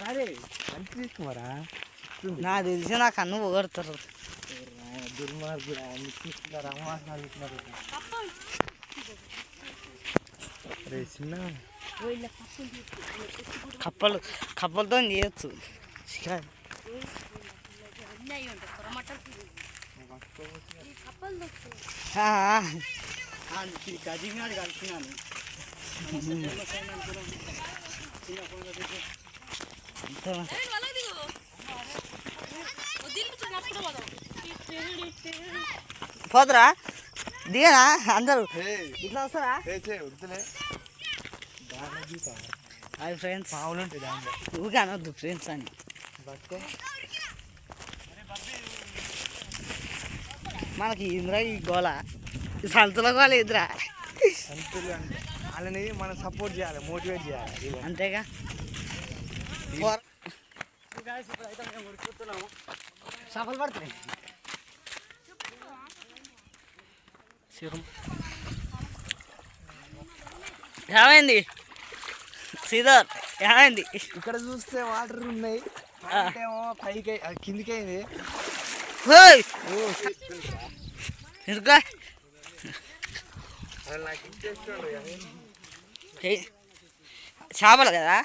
అరే మంచి తీసుకుమారా నాకు తెలిసి నాకు అన్ను పొగడతారు దుర్మార్గుడు తీసుకున్నారు అమ్మాసాలు ఇస్తున్నారు అరే చిన్న కప్పలతో చేయొచ్చు గజింగాడు కలిసినాను పోతురా దిగనా అందరూ ఇట్లా వస్తారా హాయ్ ఫ్రెండ్స్ ఊరికే అనొద్దు ఫ్రెండ్స్ అని మనకి ఇంద్రా ఈ గోళ సంతలో గోళ ఎదురా వాళ్ళని మనం సపోర్ట్ చేయాలి మోటివేట్ చేయాలి అంతేగా సఫలు పడుతున్నాయి ఏమైంది శ్రీధర్ ఏమైంది ఇక్కడ చూస్తే వాటర్ ఉన్నాయి పైకి కిందికి అయింది ఎందుకా చేపలు కదా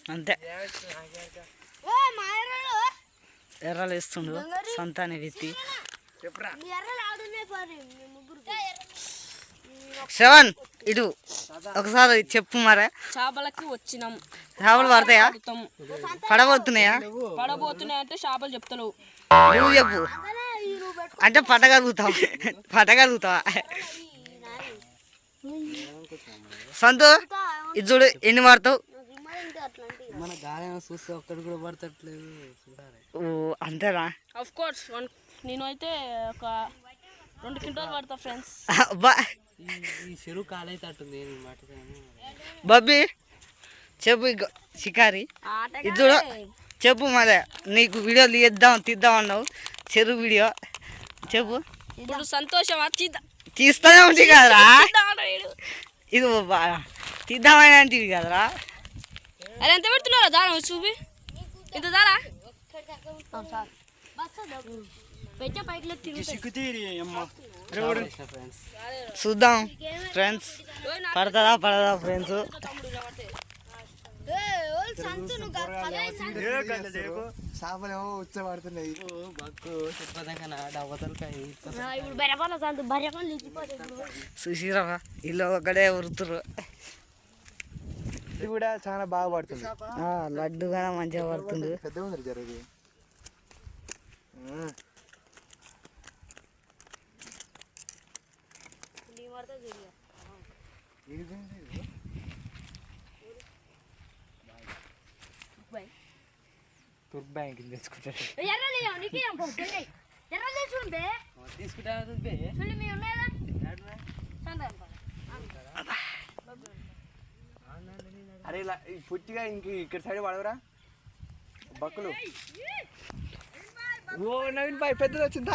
అంతే ఎర్రలు వేస్తుండు సంతాన్ని విత్తి శ్రవణ్ ఇటు ఒకసారి చెప్పు మరే చేపలకి వచ్చినాం చేపలు పడతాయా పడబోతున్నాయా అంటే చేపలు చెప్తావు నువ్వు చెప్పు అంటే పట్టగలుగుతావా సంతు ఇది చూడు ఎన్ని పడతావు మన గాలి చూస్తే ఒక్కటి కూడా పడతట్లేదు ఓ అంతేనా ఆఫ్ కోర్స్ నేను అయితే ఒక 2 క్వింటాలు పడతా ఫ్రెండ్స్ అబ్బా ఈ చెరువు కాలైతట్టుంది బబ్బీ చెప్పు షికారి ఇది చూడు చెప్పు మరే నీకు వీడియో తీద్దాం అన్నావు చెరువు వీడియో చెప్పు ఇప్పుడు సంతోషం తీస్తానే ఉంది కదరా ఇది తీద్దామని అంటే కదరా అరే ఎంత పెడుతున్నారా దారా చూపి ఇంత దారా చూద్దాం ఫ్రెండ్స్ పడదా ఫ్రెండ్స్ చేపలేమో వచ్చే పడుతున్నాయి చూసిరా ఇల్లు ఒకడే ఉరుతురు ఇది కూడా చాలా బాగా పడుతుంది లడ్డు కూడా మంచిగా పడుతుంది పెద్దగా ఉంది జరుగుతుంది తుర్బ్యాంక్ తెచ్చుకుంటాడు అరే ఇలా పుట్టిగా ఇంక ఇక్కడ సైడ్ పడవరా బక్కులు ఓ నవీన్ బాయ్ పెద్దది వచ్చిందా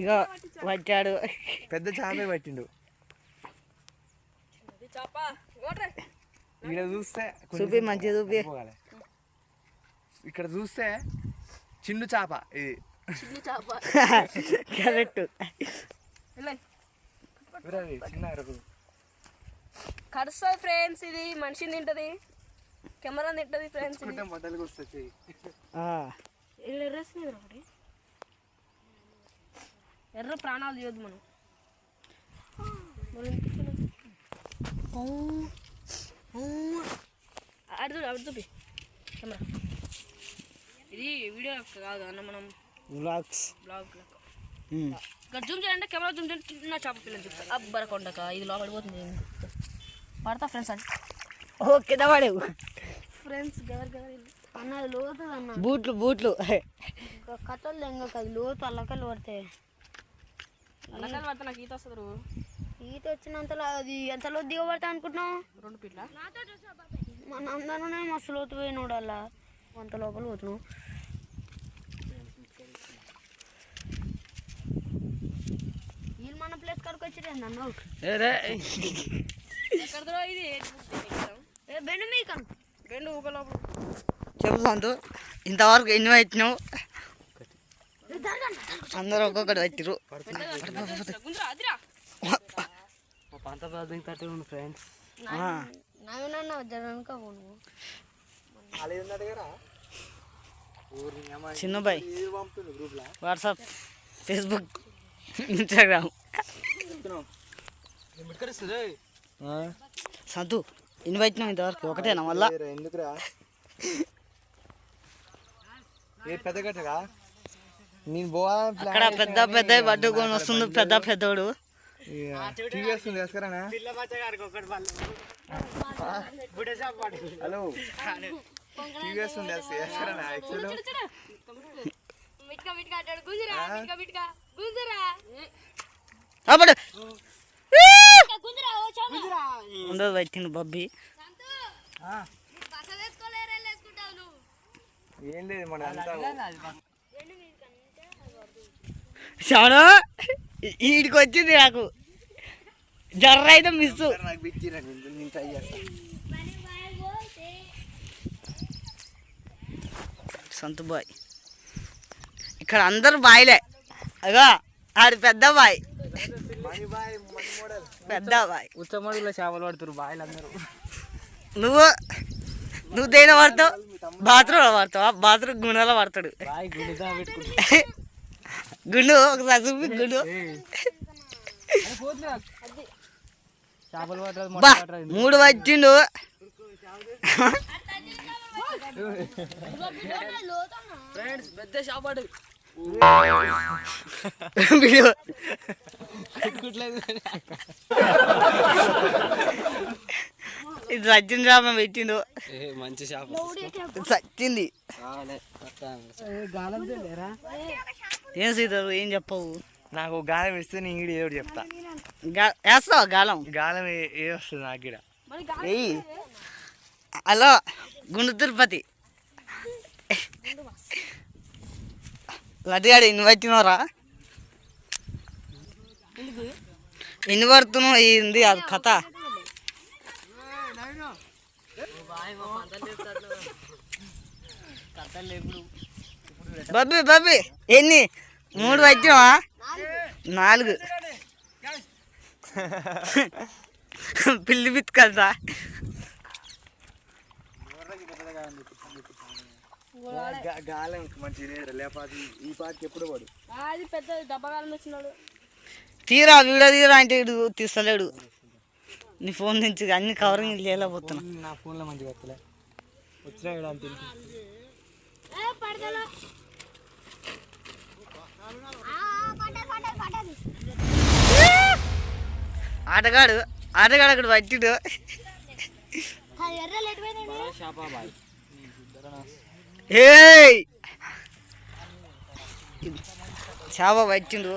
ఇక పట్టాడు పెద్ద చేపే పట్టిండు ఇక్కడ చూస్తే చూపి మంచిగా చూపి ఇక్కడ చూస్తే చిన్ను చేప ఇది కరెక్ట్ కరుస్తుంది ఫ్రెండ్స్ ఇది మనిషిని తింటది కెమెరా తింటది ఫ్రెండ్స్ మొదలుగా వస్తుంది ఎర్ర ప్రాణాలు తీయొద్దు మనం అడు చూపి కెమెరా ఇది వీడియో కాదు అన్న మనం బ్లాగ్ ఇక్కడ జూమ్ చేయాలంటే కెమెరా జూమ్ చేయండి నా చేప పిల్లలు చూపిస్తా అబ్బరకొండక ఇది లోపల పోతుంది పడతా ఫ్రెండ్స్ అని ఓకే వాడేవు ఫ్రెండ్స్ గవర్ అన్నది లోతు అన్న బూట్లు కథలు ఎంగక అది లోతు అల్లకలు పడతాయి అల్లకలు పడితే నాకు ఈత వస్తుంది ఈత వచ్చినంతలో అది ఎంత లోతు దిగబడతా అనుకుంటున్నావు 2 ఫీట్ల మన అందరూ మస్తు లోతు పోయినోడు అలా అంత లోపల పోతున్నావు తీసుకొచ్చిరే నన్ను చెప్పు సంతు, ఇంతవరకు ఎన్ని వచ్చినావు? అందరూ ఒక్కొక్కటి వచ్చిర్రు. ఫ్రెండ్స్ చిన్న బాయ్ వాట్సాప్, ఫేస్బుక్, ఇన్స్టాగ్రామ్. సంతు ఎన్ని వచ్చినావు ఇంతవరకు? ఒకటేనా మళ్ళా? ఎందుకురా ఏ పెద్ద కట్టగా నేను పోవా అక్కడ పెద్ద పెద్ద పట్టుకొని వస్తుంది పెద్ద పెద్దోడు. టీవీ వస్తుంది వేసుకురానా? హలో టీవీ వస్తుంది వేసుకురానా? ఉండదు వచ్చింది బబ్బి. ఏం లేదు మన అంతా చాలా ఈడికి వచ్చింది నాకు జర్ర అయితే మిస్. నాకు పిచ్చిరా నేను ట్రై చేస్తాను. సంతు బాయ్ ఇక్కడ అందరు బాయిలే. అగా ఆడు పెద్ద బాయ్, పెద్ద బాయ్. ఉత్తమడుగులో చేపలు పడుతున్నారు బాయిలు అందరూ. నువ్వు దేని పడతావు? బాత్రూంలో పడతావా? బాత్రూమ్ గుండెలో పడతాడు. గుండు ఒకసారి చూపి గుండు. బా 3 వచ్చిండు. ఇది సచ్చింది చేప పెట్టిండు. మంచి చేప సచ్చింది. ఏం సీతారు ఏం చెప్పవు? నాకు గాలం ఇస్తే నేను ఈడు ఏదో చెప్తా. వేస్తావా గాలం? గాలం ఏ వస్తుంది నాకు ఈడ. ఏయ్ హలో గుండు తిరుపతి లడ్డిగాడు ఎన్ని పట్టినవరా? ఎన్ని పడుతున్నావు? ఏంది అది కథ? బబ్బి బబ్బి ఎన్ని? 3 పట్టినవా? 4 పిల్లి బిత్తుకల్తా. గాలం మంచిది లేకపోతే ఈ పాటికి ఎప్పుడు పడు. తీరా వీడియో తీరా అంటే ఇడు తీస్తలేడు. నీ ఫోన్ నుంచి అన్ని కవరింగ్ లేకపోతున్నా. నా ఫోన్లో మంచిగా వస్తలే వచ్చినా ఇక్కడ అంత ఆటగాడు అక్కడ పట్టిడు. ఏయ్ చేప పట్టిండు.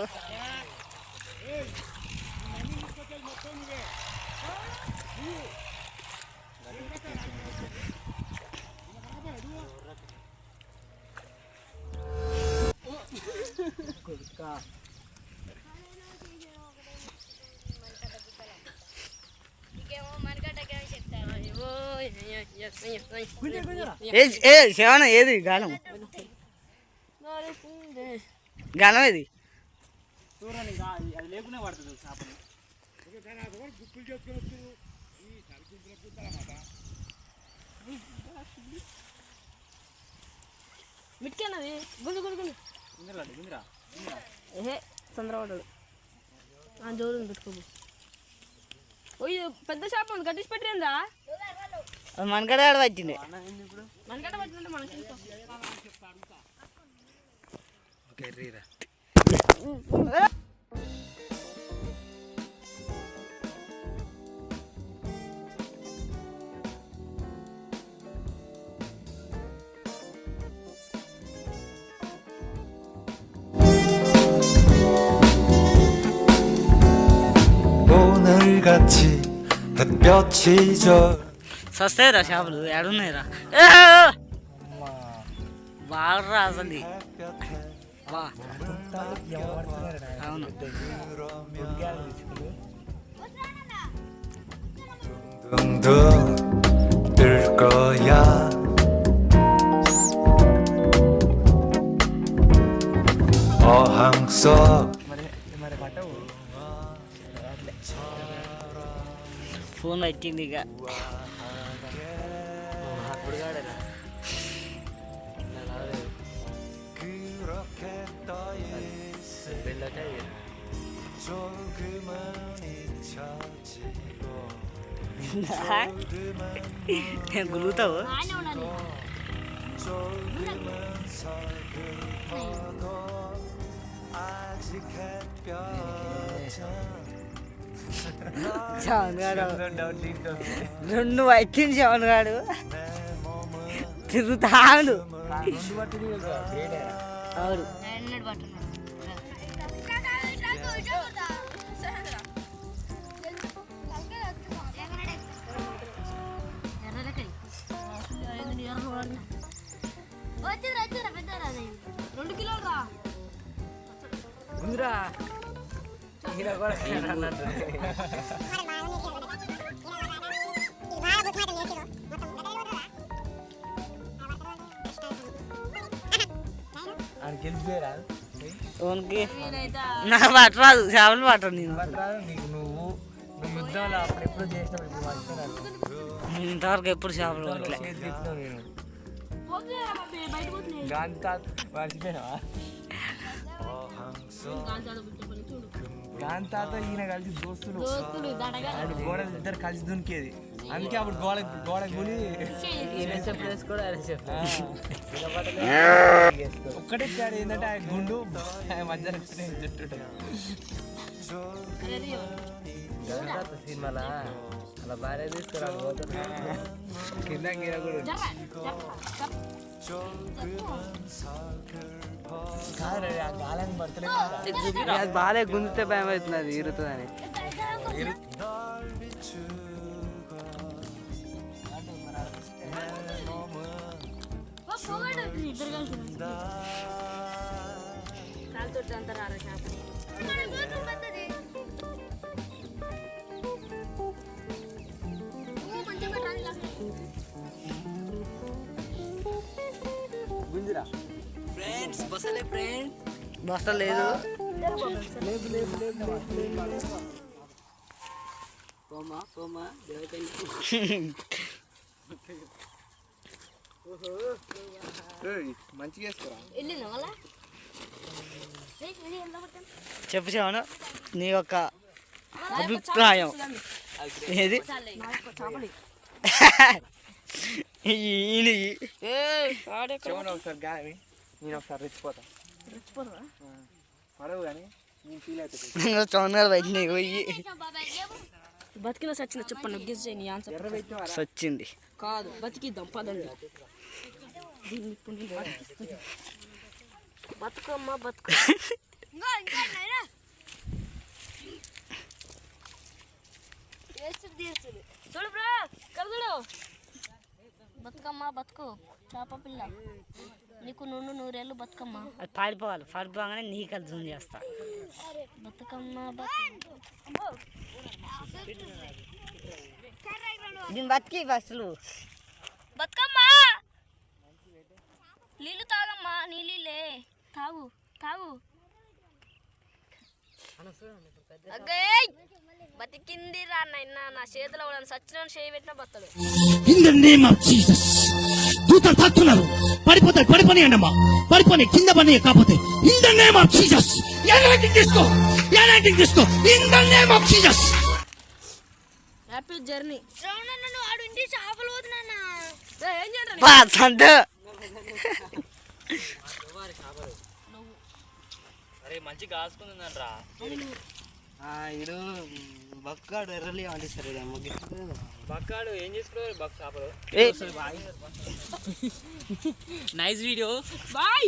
ఏ శివన ఏది గాలం? గాలం ఏది? మిట్కేనది గుండు గుండు గుండు ఏహే చంద్రవాడు జోరు పెట్టుకోబు. పెద్ద చేప ఉంది కట్టించి పెట్టిందా? మనకడ వచ్చింది. మనకడ వచ్చిందంటే మనకి 오늘같이 햇볕이 져 సస్తాయిరా చేపలు ఏడున్నాయిరా? బాగా అసలు అవును 둥둥 뜰 거야 어항 속 ఫోన్ వచ్చింది ఇక 그렇게 떠 있을 조금은 잊혀지고 గులుగుతావు 조금은 서글퍼도 아직 햇볕은 చవన్గాడు రెండు వచ్చింది చవన్గాడు తిరుగుతాడు అవును రెండు కిలోలు రా ఉందిరా ఈయన కూడా గెలిచిపోయారా ఓన్కి నాకు పట్టరాదు చేపలు పట్టరు నేను నీకు నువ్వు యుద్ధంలో అప్పుడు ఎప్పుడు చేసినావు ఇప్పుడు మర్చిపోయినాను నేను ఇంతవరకు ఎప్పుడు చేపలు పట్టలే నేను గాంధీ తాత మర్చిపోయినావా గాంధీ తాత ఈయన కలిసి దోస్తులు అప్పుడు గోడలు ఇద్దరు కలిసి దునికేది అందుకే అప్పుడు గోడ గుని ఒక్కటే తేడా ఏంటంటే ఆ గుండు మధ్యలో జుట్టు సినిమాలా అలా భార్య తీసుకురా కింద గిర కూడా గాలని పడతలేదు బాగా గుంజితే భయం అవుతుంది అది ఇరుతుందని గుంజిరా ఫ్రెండ్స్ బసలే ఫ్రెండ్ బస్తలేదు మంచిగా వేసుకోరా చెప్పు చెవను నీ యొక్క అభిప్రాయం ఏది ఒకసారి గాని నేను ఒకసారి రెచ్చిపోతా పడవు కానీ నేను ఫీల్ అవుతుంది చౌన్ గారు బయట పోయి బతికిన సచ్చిన చెప్పండి గెస్ చేయని ఆన్సర్ సచ్చింది కాదు బతికిద్దాం పదండి బతుకమ్మ బతుకు చూడు బ్రో కలుగుడు బతుకమ్మ బతుకు చేప పిల్ల నీకు నుండు నూరేళ్ళు బతుకమ్మ అది పాడిపోవాలి పాడిపోగానే నీకు అది జూమ్ చేస్తా బతుకమ్మ దీన్ని బతికి అసలు బతుకమ్మ నీళ్ళు తాగమ్మా నీళ్ళే తాగు తాగు బతికింది రా నాయన నా చేతిలో సచ్చిన చేయి పెట్టిన బత్తడు In the name of Jesus. దూతలు తాకుతున్నారు పడిపోతాయి పడిపోనియండి అమ్మా పడిపోయి కింద పని కాకపోతే In the name of Jesus. ఎలాంటికి తీసుకో In the name of Jesus. Happy journey శ్రవణన్న వాడు ఇంటి చేపలు పోతున్నా ఏం చేయండి సంత మంచి కాసుకుంటుందంట్రా ఇడు బక్కాడు ఎర్రలి అంటే సరే బక్కాడు ఏం చేసుకోవాలి బక్ చేపలు నైస్ వీడియో బాయ్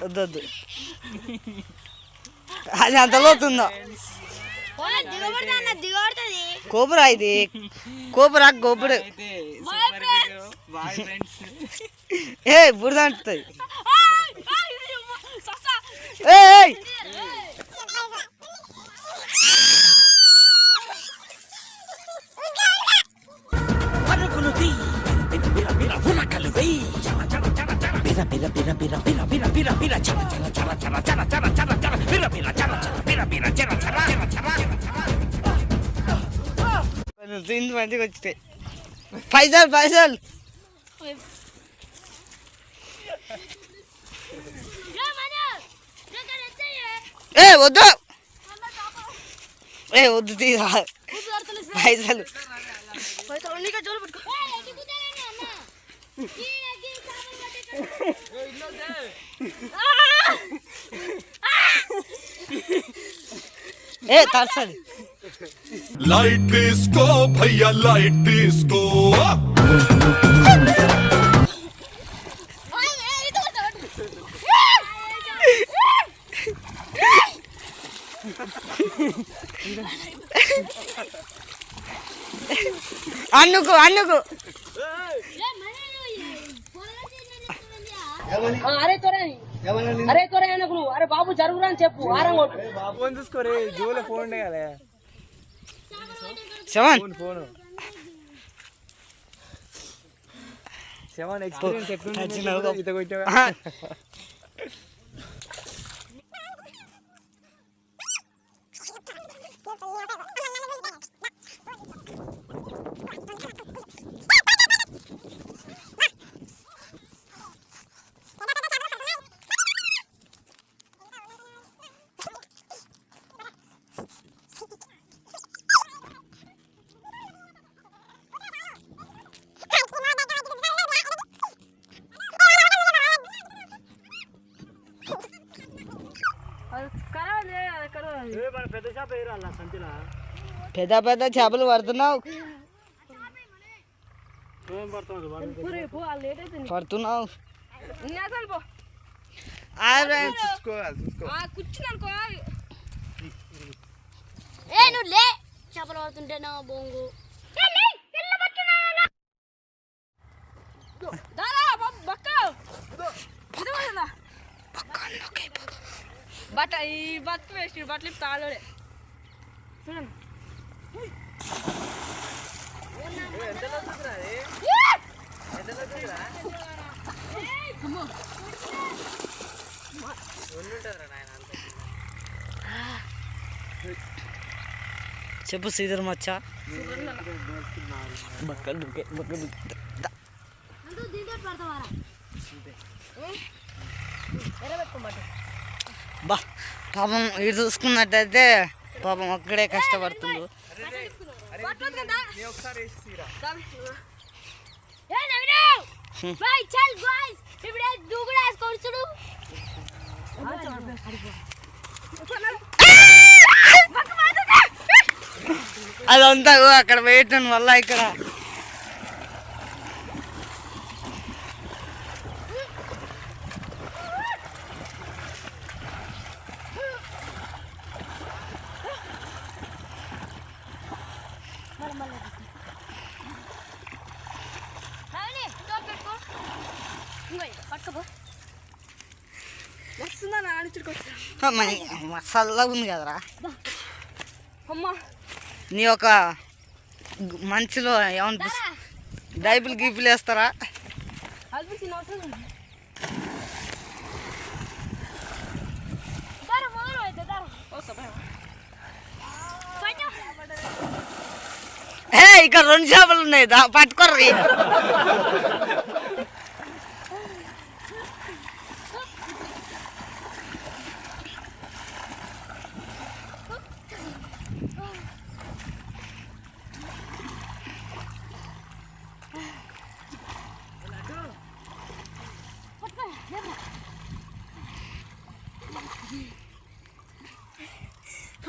వద్దు అది అంత లోతుందో దిగబడుతుంది కోపురా ఇది కోపురా గోపుడు బాయ్ ఫ్రెండ్స్. ఏ బురద అంటుంది. ఏయ్ తింది మంచిగా వచ్చినాయి. పైసలు ఏ వద్దు తీరా పైసలు. ఏ తరసది. लाइट डिस्को भैया लाइट डिस्को అన్నుకు అరే త్వరగా అరే బాబు జరుగురా అని చెప్పు. ఆరం కొట్టు. ఫోన్ చూసుకోరే, జోలో ఫోన్ ఉండే కదా. సెవెన్ ఎక్స్పీరియన్స్ ఎట్లుంది? పెద్ద పెద్ద చేపలు పడుతున్నావు. నువ్వు లే, చేపలు పడుతుంటే నా బొంగు. ఈ బతుకు వేసి బట్టలు తాళోడే చూడండి. చెప్పు సీదర్ మచ్చా. బా పాపం ఇది చూసుకున్నట్టయితే పాపం ఒక్కడే కష్టపడుతుండు. అదంతా అక్కడ వేయటం వల్ల ఇక్కడ మసాలా ఉంది కదరా. నీ ఒక మంచిలో ఏమన్నా డైపులు గీపులు వేస్తారా? ఇక్కడ 2 చేపలు ఉన్నాయి, పట్టుకోర్రీ.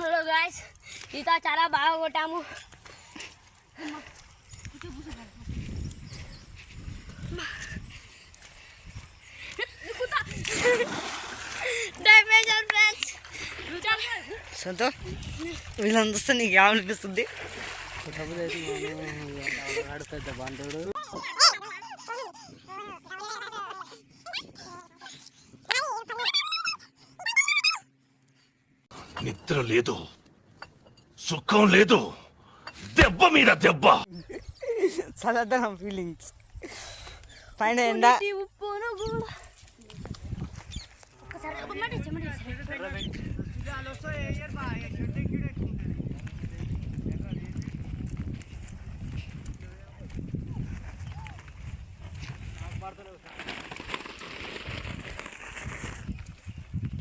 హలో గాయ్స్, ఈత చాలా బాగా కొట్టాము. సంతో వీళ్ళని చూస్తే నీకు ఏమనిపిస్తుంది? నిద్ర లేదు, సుఖం లేదు, దెబ్బ మీద దెబ్బ. చల్లదనం ఫీలింగ్స్ పైన ఎండ ఉప్పును కూడా ఒకసారి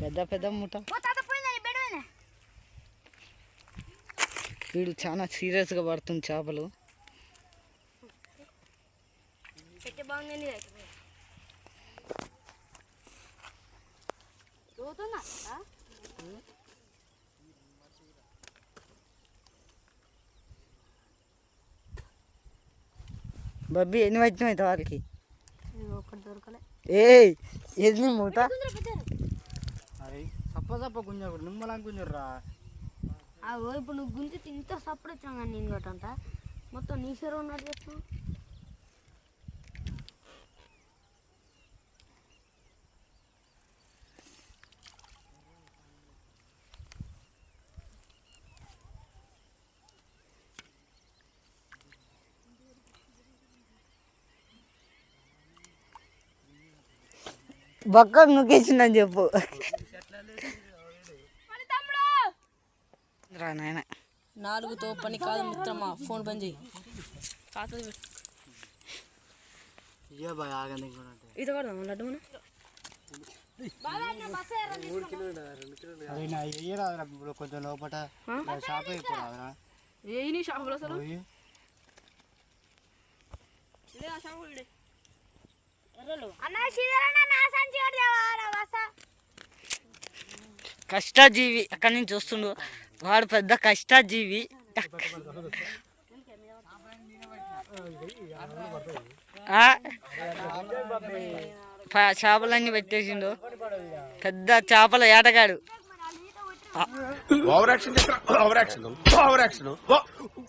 పెద్ద పెద్ద మూట. వీడు చాలా సీరియస్గా పడుతుంది చేపలు. బబ్బీ ఎన్ని వచ్చినాయి ఇంతవరకు? ఒకటి దొరకలే. ఏది మూట? ఇప్పుడు నువ్వు గుంజి ఇంత సప్పుడు వచ్చాను కానీ నేను గట్టంతా మొత్తం నీ సేరు ఉన్నట్టు చేస్తాను. బొక్క నువ్వేసిందని చెప్పు. రా నాయన. 4తో పని కాదు మిత్రమా, ఫోన్ బంద్ చేయి. ఈత కొడదాం లడ్డు మనం. కొంచెం లోపల ఏ షాపులో అసలు కష్టజీవి అక్కడి నుంచి వస్తుండు. వాడు పెద్ద కష్టజీవి. చేపలన్నీ పెట్టేసిండు. పెద్ద చేపల ఏటగాడు. Over action over action over action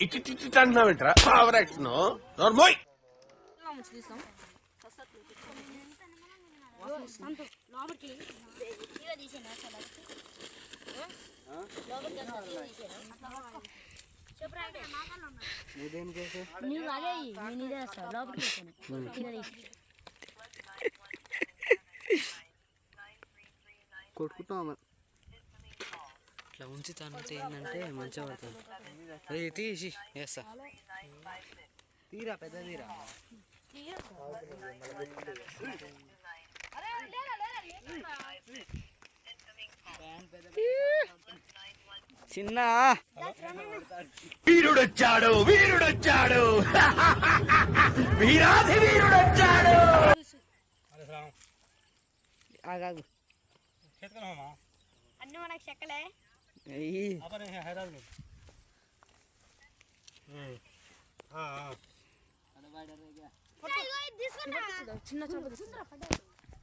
ఇట్టి అంటున్నావేంట్రా? Over action నోర్మోయ్. కొట్టుకుంటాం ఇట్లా ఉంచుతానంటే ఏంటంటే మంచిగా పడుతుంది. అది తీసి వేస్తా. తీరా పెద్ద తీరా. చిన్న వీరుడొచ్చాడు, వీరుడొచ్చాడు, వీరాధి వీరుడొచ్చాడు. ఆగాగు. అన్నీ మనకు చెక్కలే.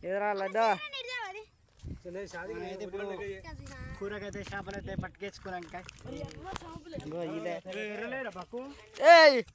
ఎదురా లడ్డా. కూరకైతే చేపలైతే పట్టుకేసుకోవడానికి